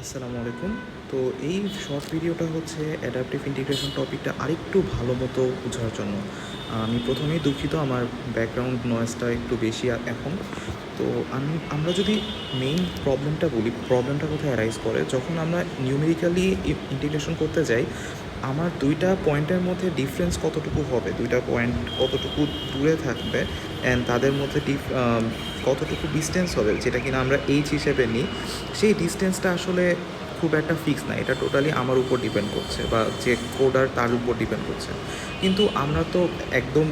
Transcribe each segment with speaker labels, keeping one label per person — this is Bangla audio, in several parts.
Speaker 1: আসসালামু আলাইকুম। তো এই শর্ট ভিডিওটা হচ্ছে অ্যাডাপটিভ ইন্টিগ্রেশন টপিকটা আরেকটু ভালো মতো বোঝার জন্য। আমি প্রথমেই দুঃখিত, আমার ব্যাকগ্রাউন্ড নয়েজটা একটু বেশি এখন। তো আমরা যদি মেইন প্রবলেমটা বলি, প্রবলেমটা কোথায় অ্যারাইজ করে, যখন আমরা নিউমেরিক্যালি ইন্টিগ্রেশন করতে যাই, আমার দুইটা পয়েন্টের মধ্যে ডিফারেন্স কতটুকু হবে, দুইটা পয়েন্ট কতটুকু দূরে থাকবে, অ্যান্ড তাদের মধ্যে কতটুকু ডিস্টেন্স হবে, যেটা কিনা আমরা এইচ হিসেবে নিই, সেই ডিস্টেন্সটা আসলে খুব একটা ফিক্স না। এটা টোটালি আমার উপর ডিপেন্ড করছে, বা যে কোডার তার উপর ডিপেন্ড করছে। কিন্তু আমরা তো একদম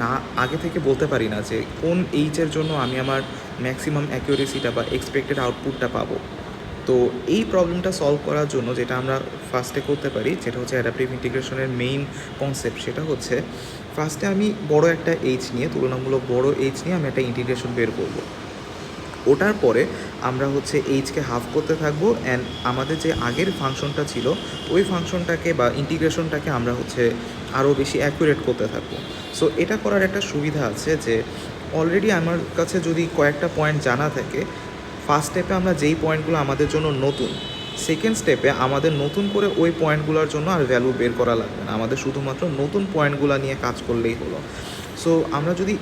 Speaker 1: না আগে থেকে বলতে পারি না যে কোন এইচের জন্য আমি আমার ম্যাক্সিমাম অ্যাকিউরেসিটা বা এক্সপেক্টেড আউটপুটটা পাবো। তো এই প্রবলেমটা সলভ করার জন্য যেটা আমরা ফার্স্টে করতে পারি, যেটা হচ্ছে অ্যাডাপটিভ ইন্টিগ্রেশনের মেইন কনসেপ্ট, সেটা হচ্ছে ফার্স্টে আমি বড় একটা এইচ নিয়ে, তুলনামূলক বড় এইচ নিয়ে আমি একটা ইন্টিগ্রেশন বের করব। ওটার পরে আমরা হচ্ছে এইচকে হাফ করতে থাকবো, অ্যান্ড আমাদের যে আগের ফাংশনটা ছিল ওই ফাংশনটাকে বা ইন্টিগ্রেশনটাকে আমরা হচ্ছে আরও বেশি অ্যাকুরেট করতে থাকবো। সো এটা করার একটা সুবিধা আছে যে অলরেডি আমার কাছে যদি কয়েকটা পয়েন্ট জানা থাকে, ফার্স্ট স্টেপে আমরা যেই পয়েন্টগুলো আমাদের জন্য নতুন, সেকেন্ড স্টেপে আমাদের নতুন করে ওই পয়েন্টগুলোর জন্য আর ভ্যালু বের করা লাগবে না, আমাদের শুধুমাত্র নতুন পয়েন্টগুলো নিয়ে কাজ করলেই হলো। সো আমরা যদি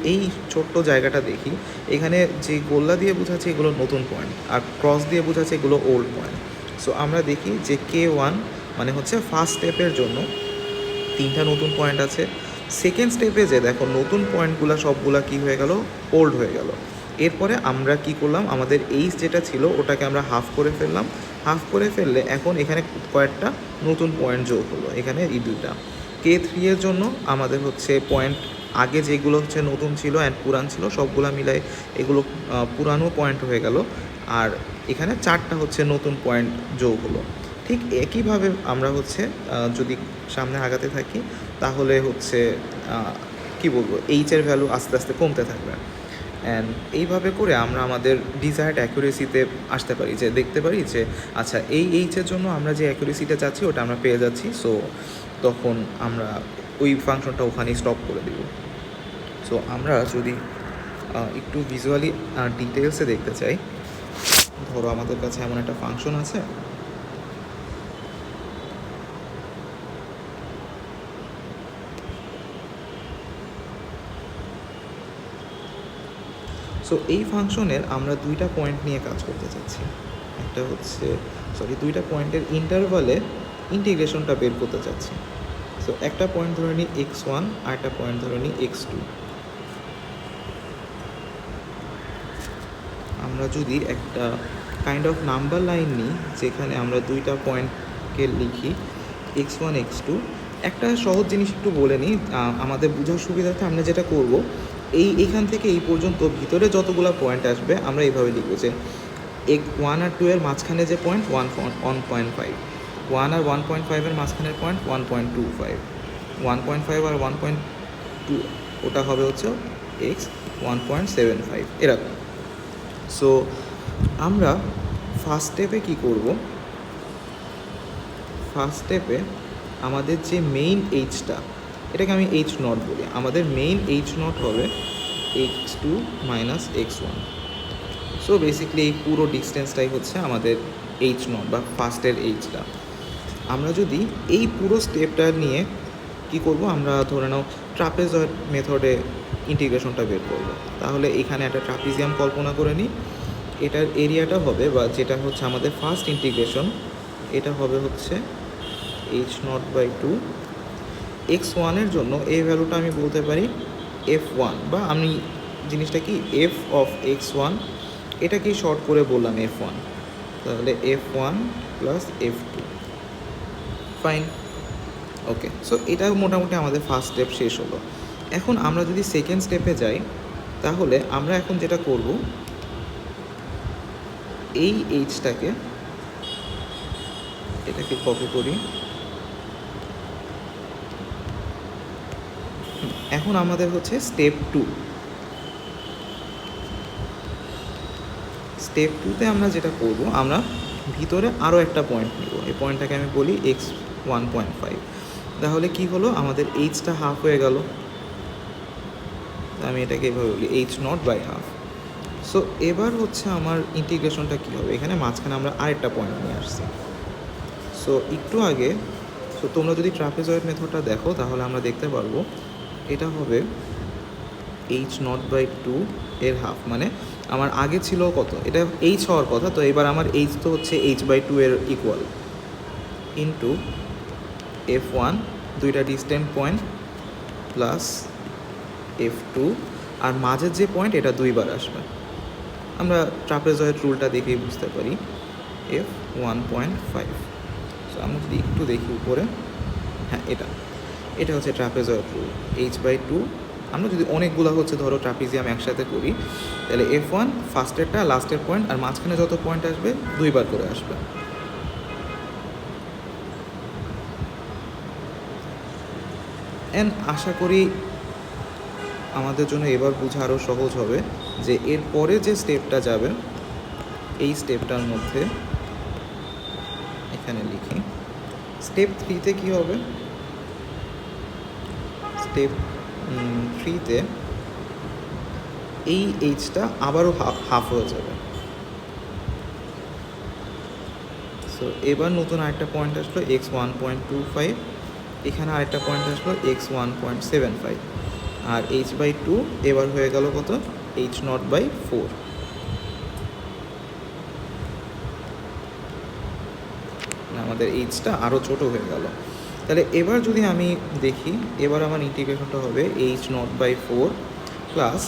Speaker 1: এই ছোট্ট জায়গাটা দেখি, এখানে যে গোল্লা দিয়ে বোঝাচ্ছে এগুলো নতুন পয়েন্ট, আর ক্রস দিয়ে বোঝাচ্ছে এগুলো ওল্ড পয়েন্ট। সো আমরা দেখি যে K1 মানে হচ্ছে ফার্স্ট স্টেপের জন্য 3টা নতুন পয়েন্ট আছে। সেকেন্ড স্টেপে যে দেখো নতুন পয়েন্টগুলো সবগুলা কী হয়ে গেল, ওল্ড হয়ে গেল। এরপরে আমরা কি করলাম, আমাদের এইচ যেটা ছিল ওটাকে আমরা হাফ করে ফেললাম। হাফ করে ফেললে এখন এখানে কয়েকটা নতুন পয়েন্ট যোগ হলো, এখানে এই দুইটা। K3 এর জন্য আমাদের হচ্ছে পয়েন্ট আগে যেগুলো হচ্ছে নতুন ছিল অ্যান্ড পুরান ছিল সবগুলা মিলাই এগুলো পুরানো পয়েন্ট হয়ে গেল, আর এখানে 4টা হচ্ছে নতুন পয়েন্ট যোগ হলো। ঠিক একইভাবে আমরা হচ্ছে যদি সামনে আগাতে থাকি, তাহলে হচ্ছে কি বলবো, এইচের ভ্যালু আস্তে আস্তে কমতে থাকবে। অ্যান্ড এইভাবে করে আমরা আমাদের ডিজায়ার্ড অ্যাকুরেসিতে আসতে পারি, যে দেখতে পারি যে আচ্ছা এই এইচের জন্য আমরা যে অ্যাকুরেসিটা চাচ্ছি ওটা আমরা পেয়ে যাচ্ছি। সো তখন আমরা ওই ফাংশনটা ওখানেই স্টপ করে দিব। সো আমরা যদি একটু ভিজুয়ালি ডিটেলসে দেখতে চাই, ধরো আমাদের কাছে এমন একটা ফাংশন আছে, সো এই ফাংশনের আমরা দুইটা পয়েন্ট নিয়ে কাজ করতে চাচ্ছি। একটা হচ্ছে দুইটা পয়েন্টের ইন্টারভালে ইন্টিগ্রেশনটা বের করতে চাচ্ছি। সো একটা পয়েন্ট ধরে নিই x1 আর একটা পয়েন্ট ধরে নিই x2। আমরা যদি একটা কাইন্ড অফ নাম্বার লাইন নিই, যেখানে আমরা দুইটা পয়েন্টকে লিখি x1 x2, একটা সহজ জিনিস একটু বলে নিই আমাদের বোঝার সুবিধার্থে। আমরা যেটা করব, এইখান থেকে এই পর্যন্ত ভিতরে যতগুলো পয়েন্ট আসবে আমরা এইভাবে লিখব যে 1 আর 2 এর মাঝখানে যে পয়েন্ট 1.5, 1 আর 1.5 এর মাঝখানের পয়েন্ট 1.25, 1.5 আর 1.2 ওটা হবে হচ্ছে x 1.75, এরকম। সো আমরা ফার্স্ট স্টেপে কী করব, ফার্স্ট স্টেপে আমাদের যে মেইন এইচটা, এটাকে আমি এইচ নট বলি, আমাদের মেইন এইচ নট হবে x2 minus x1। So basically এই পুরো ডিস্টেন্সটাই হচ্ছে আমাদের এইচ নট বা ফার্স্টের এইচটা। আমরা যদি এই পুরো স্টেপটা নিয়ে কি করব, আমরা ধরে নাও ট্রাপেজয়েড মেথডে ইন্টিগ্রেশনটা বের করব। তাহলে এখানে একটা ট্রাপিজিয়াম কল্পনা করে নিই, এটার এরিয়াটা হবে, বা যেটা হচ্ছে আমাদের ফার্স্ট ইন্টিগ্রেশন, এটা হবে হচ্ছে h0/2। x1-এর জন্য এই ভ্যালুটা আমি বলতে পারি f1, বা আমি জিনিসটা কি f অফ x1, এটাকেই শর্ট করে বললাম f1। তাহলে f1 প্লাস f2, ফাইন, ওকে। সো এটা মোটামুটি আমাদের ফার্স্ট স্টেপ শেষ হলো। এখন আমরা যদি সেকেন্ড স্টেপে যাই, তাহলে আমরা এখন যেটা করব, এই এইচটাকে এটাকে কপি করি। এখন আমাদের হচ্ছে স্টেপ 2। স্টেপ 2তে আমরা যেটা করব, আমরা ভিতরে আরও একটা পয়েন্ট নেব, এই পয়েন্টটাকে আমি বলি x 1.5। তাহলে কি হলো, আমাদের এইচটা হাফ হয়ে গেল, আমি এটাকে এভাবে বলি h0/2। সো এবার হচ্ছে আমার ইন্টিগ্রেশনটা কী হবে, এখানে মাঝখানে আমরা আরেকটা পয়েন্ট নিয়ে আসছি। সো একটু আগে, সো তোমরা যদি ট্রাপিজয়েড মেথডটা দেখো তাহলে আমরা দেখতে পারবো এটা হবে h0/2 এর হাফ, মানে আমার আগে ছিল কত, এটা h হওয়ার কথা, তো এবার আমার h তো হচ্ছে h/2 এর ইকুয়াল ইন্টু f1 দুইটা ডিস্টেন্ট পয়েন্ট প্লাস f2 আর মাঝের যে পয়েন্ট এটা দুইবার আসবে। আমরা ট্রাপেজয়েড রুলটা দেখেই বুঝতে পারি f1.5। সো আমরা যদি একটু দেখি উপরে, হ্যাঁ এটা হচ্ছে ট্রাপেজয়েড রুল h/2। আমরা যদি অনেকগুলো হচ্ছে ধরো ট্রাপিজিয়াম একসাথে করি তাহলে f1 ফার্স্টেরটা লাস্টের পয়েন্ট আর মাঝখানে যত পয়েন্ট আসবে দুইবার করে আসবে। অ্যান্ড আশা করি আমাদের জন্য এবার বোঝা আরও সহজ হবে যে এর পরে যে স্টেপটা যাবে এই স্টেপটার মধ্যে এখানে লিখি স্টেপ 3তে কী হবে, স্টেপ 3তে এই এইচটা আবারও হাফ হয়ে যাবে। সো এবার নতুন আরেকটা পয়েন্ট আসলো x1.25, এখানে আরেকটা পয়েন্ট আসলো x1.75 আর h/2 এবার হয়ে গেল কত h0/4। আমাদের এইচটা আরও ছোট হয়ে গেল। তাহলে এবার যদি আমি দেখি, এবার আমার ইন্টিগ্রেশনটা হবে h0/4 প্লাস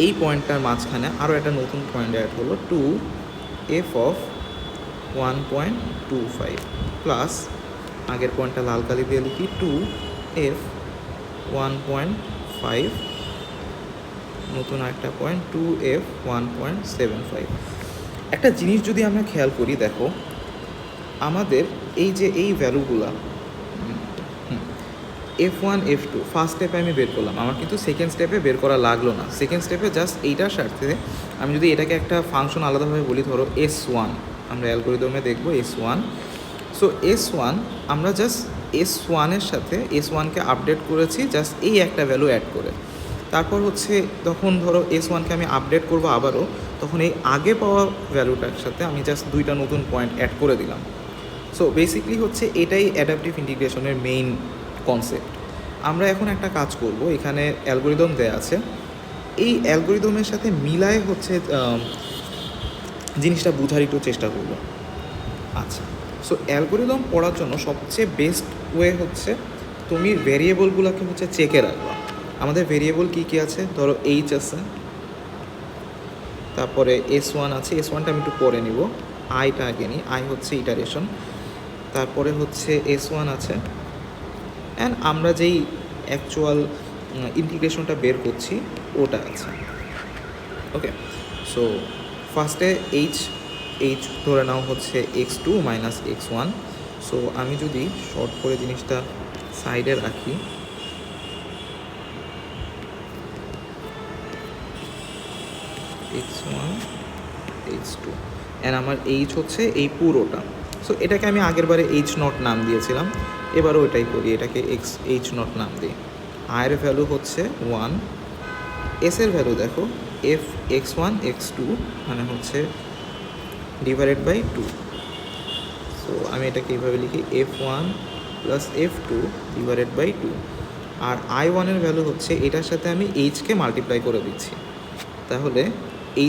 Speaker 1: এই পয়েন্টটার মাঝখানে আরও একটা নতুন পয়েন্ট অ্যাড হলো 2f(1.25) প্লাস আগের পয়েন্টটা লাল কালি দিয়ে লিখি 2f(1.5) নতুন আরেকটা পয়েন্ট 2f(1.75). একটা জিনিস যদি আমরা খেয়াল করি, দেখো আমাদের এই যে এই ভ্যালুগুলা f1 f2 ফার্স্ট স্টেপে আমি বের করলাম, আমার কিন্তু সেকেন্ড স্টেপে বের করা লাগলো না। সেকেন্ড স্টেপে জাস্ট এইটার স্বার্থে আমি যদি এটাকে একটা ফাংশন আলাদাভাবে বলি, ধরো s1, আমরা অ্যালগরিদমে দেখবো s1। সো s1 আমরা জাস্ট s1-এর সাথে s1-কে আপডেট করেছি জাস্ট এই একটা ভ্যালু অ্যাড করে। তারপর হচ্ছে তখন ধরো s1-কে আমি আপডেট করবো আবারও, তখন এই আগে পাওয়া ভ্যালুটার সাথে আমি জাস্ট দুইটা নতুন পয়েন্ট অ্যাড করে দিলাম। সো বেসিকলি হচ্ছে এটাই অ্যাডাপটিভ ইন্টিগ্রেশনের মেইন কনসেপ্ট। আমরা এখন একটা কাজ করব, এখানে অ্যালগরিদম দেয়া আছে, এই অ্যালগরিদমের সাথে মিলায় হচ্ছে জিনিসটা বোঝার একটু চেষ্টা করব। আচ্ছা, সো অ্যালগরিদম পড়ার জন্য সবচেয়ে বেস্ট ওয়ে হচ্ছে তুমি ভেরিয়েবলগুলোকে হচ্ছে চেকে রাখবা। আমাদের ভেরিয়েবল কী কী আছে, ধরো এইচ আছে, তারপরে s1 আছে, s1টা আমি একটু পরে নিব, আইটা আগে নিই, আই হচ্ছে ইটারেশন, তারপরে হচ্ছে s1 আছে, অ্যান্ড আমরা যেই অ্যাকচুয়াল ইন্টিগ্রেশনটা বের করছি ওটা আছে। ওকে, সো ফার্স্টে এইচ ধরে নাও হচ্ছে x2 মাইনাস x1। সো আমি যদি শর্ট করে জিনিসটা সাইডে রাখি, x1 h2 অ্যান্ড আমার এইচ হচ্ছে এই পুরোটা। সো এটাকে আমি আগের বারে h0 নাম দিয়েছিলাম, এবারও ওইটাই করি, এটাকে h0 নাম দিই। আয়ের ভ্যালু হচ্ছে 1, এসের ভ্যালু দেখো x1 x2 মানে হচ্ছে /2। সো আমি এটাকে এইভাবে লিখি f1 প্লাস f2 /2। আর i1-এর ভ্যালু হচ্ছে এটার সাথে আমি h-কে মাল্টিপ্লাই করে দিচ্ছি, তাহলে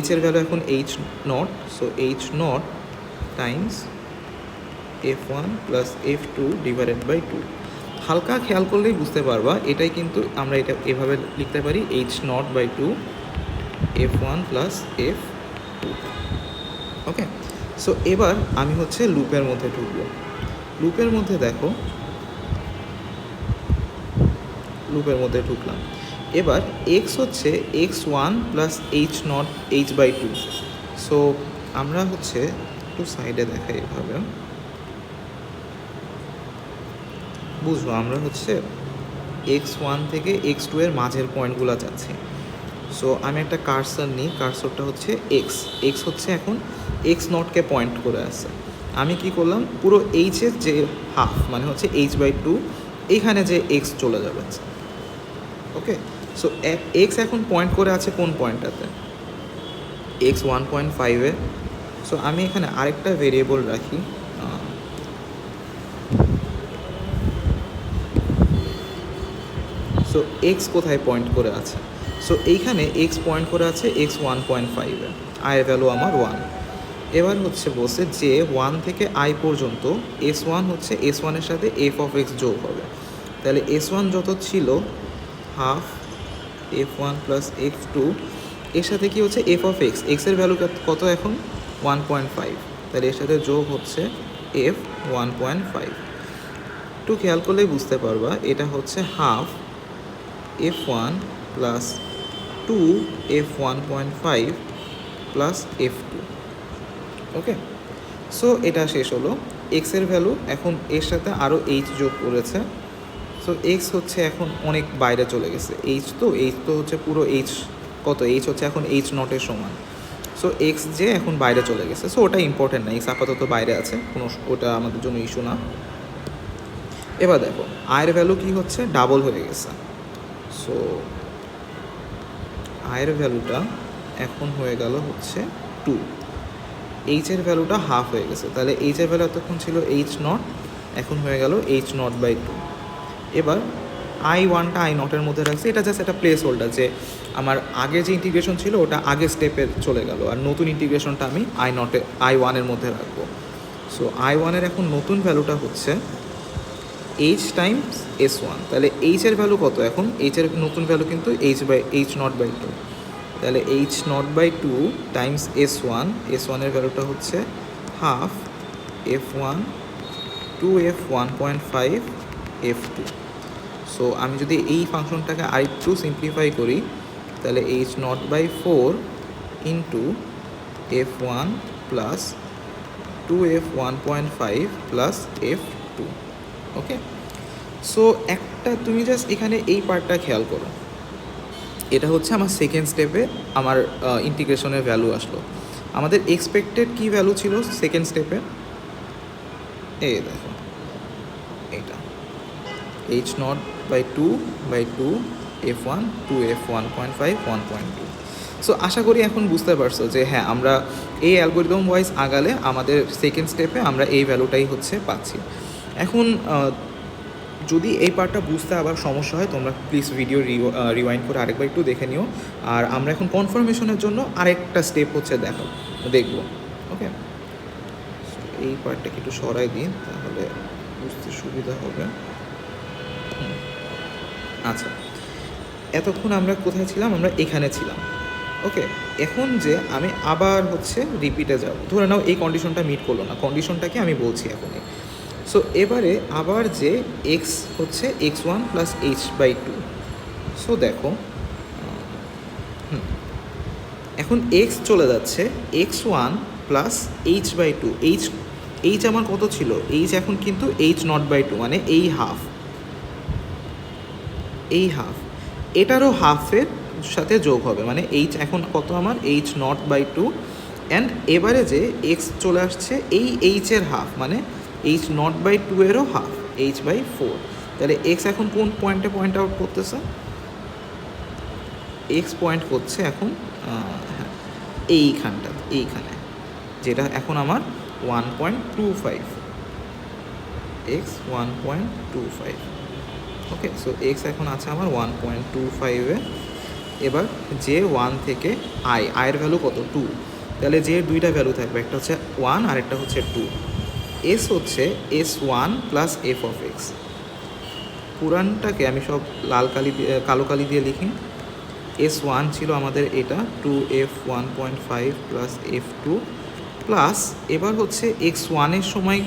Speaker 1: h-এর ভ্যালু এখন h0, so h0 Times f1 plus f2 /2। হালকা খেয়াল করলেই বুঝতে পারবা এটাই কিন্তু আমরা এটা এভাবে লিখতে পারি h0/2 f1 plus f2। Okay, so এবার আমি হচ্ছে লুপের মধ্যে ঢুকবো। লুপের মধ্যে দেখো, লুপের মধ্যে ঢুকলাম। এবার x হচ্ছে x1 plus h0 h/2। So আমরা হচ্ছে একটু সাইডে দেখাই, এভাবে বুঝবো। আমরা হচ্ছে x1 থেকে x2 এর মাঝের পয়েন্টগুলো যাচ্ছি। সো আমি একটা কার্সর নিই, কার্সরটা হচ্ছে x হচ্ছে এখন x0-কে পয়েন্ট করে আছে। আমি কি করলাম, পুরো এইচের যে হাফ মানে হচ্ছে h/2, এইখানে যে x চলে যাবে। ওকে, সো x এখন পয়েন্ট করে আছে কোন পয়েন্টটাতে, এক্স 1.5-এ। সো আমি এখানে আরেকটা ভেরিয়েবল রাখি, সো এক্স কোথায় পয়েন্ট করে আছে? সো এইখানে এক্স পয়েন্ট করে আছে এক্স 1.5-এ, আয়ের ভ্যালু আমার 1। এবার হচ্ছে বলছে যে 1 থেকে আই পর্যন্ত S1 হচ্ছে S1-এর সাথে এফ অফ এক্স যোগ হবে। তাহলে S1 যত ছিল হাফ F1 প্লাস F2, এর সাথে কি হচ্ছে এফ অফ এক্স, এক্সের ভ্যালু কত এখন 1.5, তাহলে এর সাথে যোগ হচ্ছে এফ 1.5। একটু খেয়াল করলেই বুঝতে পারবা এটা হচ্ছে half F1 plus 2 F1.5 plus F2। Okay, so এটা শেষ হলো। এক্সের ভ্যালু এখন এর সাথে আরও এইচ যোগ করেছে, সো এক্স হচ্ছে এখন অনেক বাইরে চলে গেছে। এইচ তো হচ্ছে পুরো এইচ, কত এইচ হচ্ছে এখন এইচ নটের সমান। সো এক্স যে এখন বাইরে চলে গেছে, সো ওটা ইম্পর্টেন্ট না, এক্স আপাতত বাইরে আছে, কোনো ওটা আমাদের জন্য ইস্যু না। এবার দেখো আয়ের ভ্যালু কি হচ্ছে, ডাবল হয়ে গেছে। সো আয়ের ভ্যালুটা এখন হয়ে গেল হচ্ছে 2, এইচের ভ্যালুটা হাফ হয়ে গেছে, তাহলে এইচের ভ্যালু এতক্ষণ ছিল এইচ নট, এখন হয়ে গেল এইচ নট বাই 2। এবার I1টা I0-এর মধ্যে রাখছি, এটা জাস্ট একটা প্লেস হোল্ডার, যে আমার আগে যে ইন্টিগ্রেশন ছিল ওটা আগের স্টেপে চলে গেল, আর নতুন ইন্টিগ্রেশনটা আমি I1-এর মধ্যে রাখবো। সো I1-এর এখন নতুন ভ্যালুটা হচ্ছে এইচ টাইমস S1, তাহলে এইচের ভ্যালু কত এখন, এইচের নতুন ভ্যালু কিন্তু এইচ নট বাই 2, তাহলে এইচ নট বাই 2 টাইমস S1-এর ভ্যালুটা হচ্ছে half F1 2 F1.5 F2। So আমি যদি এই ফাংশনটাকে আরেকটু সিম্পলিফাই করি, তাহলে H naught by 4 into F1 plus 2 F1.5 plus F2। Okay, so একটা তুমি জাস্ট এখানে এই পার্টটা খেয়াল করো, এটা হচ্ছে আমার সেকেন্ড স্টেপে আমার ইন্টিগ্রেশনের ভ্যালু আসলো। আমাদের এক্সপেক্টেড কি ভ্যালু ছিল সেকেন্ড স্টেপে, এই দেখো এইটা H naught by 2 F1 2 F1.5 1.2। So আশা করি এখন বুঝতে পারছো যে হ্যাঁ, আমরা এই অ্যালগোরিদম ওয়াইজ আগালে আমাদের সেকেন্ড স্টেপে আমরা এই ভ্যালুটাই হচ্ছে পাচ্ছি। এখন যদি এই পার্টটা বুঝতে আবার সমস্যা হয়, তোমরা প্লিজ ভিডিও রিওয়াইন্ড করে আরেকবার একটু দেখে নিও। আর আমরা এখন কনফার্মেশনের জন্য আরেকটা স্টেপ হচ্ছে দেখব। ওকে, এই পার্টটাকে একটু সরাই দিই, তাহলে বুঝতে সুবিধা হবে। আচ্ছা, এতক্ষণ আমরা কোথায় ছিলাম, আমরা এখানে ছিলাম। ওকে, এখন যে আমি আবার হচ্ছে রিপিটে যাব, ধরে নাও এই কন্ডিশনটা মিট করলো না, কন্ডিশনটাকে আমি বলছি এখনই। সো এবারে আবার যে এক্স হচ্ছে x1 plus H by 2। So দেখো এখন এক্স চলে যাচ্ছে x1 plus H by 2। H আমার কত ছিল, এইচ এখন কিন্তু এইচ নট বাই 2, মানে এই হাফ এটারও হাফের সাথে যোগ হবে, মানে এইচ এখন কত আমার এইচ নট বাই 2। অ্যান্ড এবারে যে এক্স চলে আসছে এই এইচের হাফ, মানে এইচ নট বাই 2-এরও হাফ এইচ বাই 4। তাহলে এক্স এখন কোন পয়েন্টে পয়েন্ট আউট করতেছে, এক্স পয়েন্ট করছে এখন হ্যাঁ এইখানে, যেটা এখন আমার 1.25, এক্স 1.25। ওকে, সো এক্স এখন আছে আমার 1.25-এ। এবার যে 1 থেকে আয়ের ভ্যালু কত 2, তাহলে যে দুইটা ভ্যালু থাকবে, একটা হচ্ছে 1 আর একটা হচ্ছে 2। এস হচ্ছে S1 plus F of X, পুরানটাকে আমি সব কালো কালি দিয়ে লিখি। S1 ছিল আমাদের এটা 2 F1.5 প্লাস F2 প্লাস, এবার হচ্ছে x1-এর সময়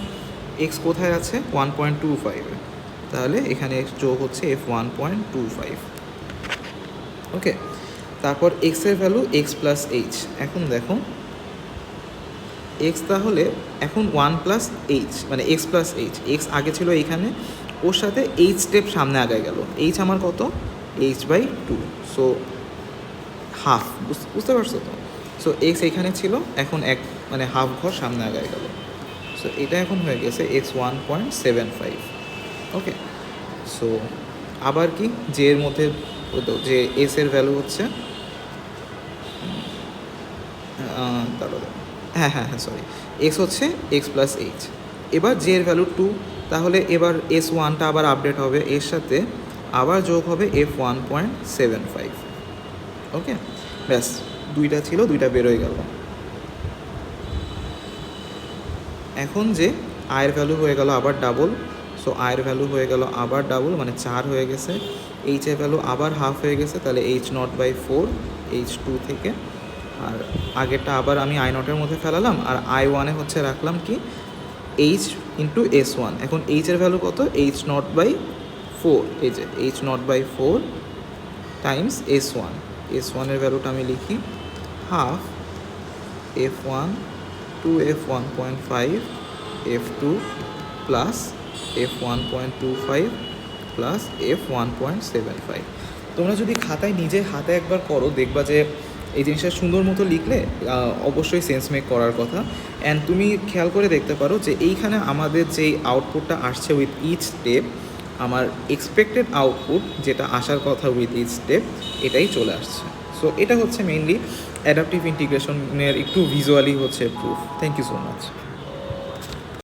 Speaker 1: এক্স কোথায় আছে 1.25-এ, তাহলে এখানে যোগ হচ্ছে F1.25। ওকে, তারপর এক্সের ভ্যালু এক্স প্লাস এইচ। এখন দেখো এক্স তাহলে এখন 1 প্লাস এইচ, মানে এক্স প্লাস এইচ, এক্স আগে ছিল এইখানে, ওর সাথে এইচ স্টেপ সামনে আগে গেল, এইচ আমার কত এইচ বাই 2, সো হাফ, বুঝতে পারছো তো। সো এক্স এইখানে ছিল, এখন মানে হাফ ঘর সামনে আগায় গেল, সো এটা এখন হয়ে গেছে এক্স 1.75। ওকে, সো আবার কি যে এর মধ্যে যে এস এর ভ্যালু হচ্ছে দাঁড়ো, হ্যাঁ হ্যাঁ হ্যাঁ সরি, এক্স হচ্ছে এক্স প্লাস এইচ। এবার জে এর ভ্যালু 2, তাহলে এবার এস ওয়ানটা আবার আপডেট হবে, এর সাথে আবার যোগ হবে F1.75। ওকে, ব্যাস, দুইটা ছিল, দুইটা বেরোয় গেল। এখন যে আয়ের ভ্যালু হয়ে গেল আবার ডাবল, সো আয়ের ভ্যালু হয়ে গেল আবার ডাবল, মানে 4 হয়ে গেছে। এইচের ভ্যালু আবার হাফ হয়ে গেছে, তাহলে H0/4 H2 থেকে। আর আগেরটা আবার আমি I0-এর মধ্যে ফেলালাম, আর I1-এ হচ্ছে রাখলাম কি H ইন্টু S1। এখন এইচের ভ্যালু কত, H0/4, এই যে H0/4 টাইমস S1। S1-এর ভ্যালুটা আমি লিখি half F1 two F1.5 F2 plus F1.25 plus F1.75। তোমরা যদি খাতায় নিজে হাতে একবার করো, দেখবা যে এই জিনিসটা সুন্দর মতো লিখলে অবশ্যই সেন্স মেক করার কথা। অ্যান্ড তুমি খেয়াল করে দেখতে পারো যে এইখানে আমাদের যেই আউটপুটটা আসছে উইথ ইচ স্টেপ, আমার এক্সপেক্টেড আউটপুট যেটা আসার কথা উইথ ইচ স্টেপ, এটাই চলে আসছে। সো এটা হচ্ছে মেইনলি অ্যাডাপটিভ ইন্টিগ্রেশনের একটু ভিজুয়ালি হচ্ছে proof. Thank you so much.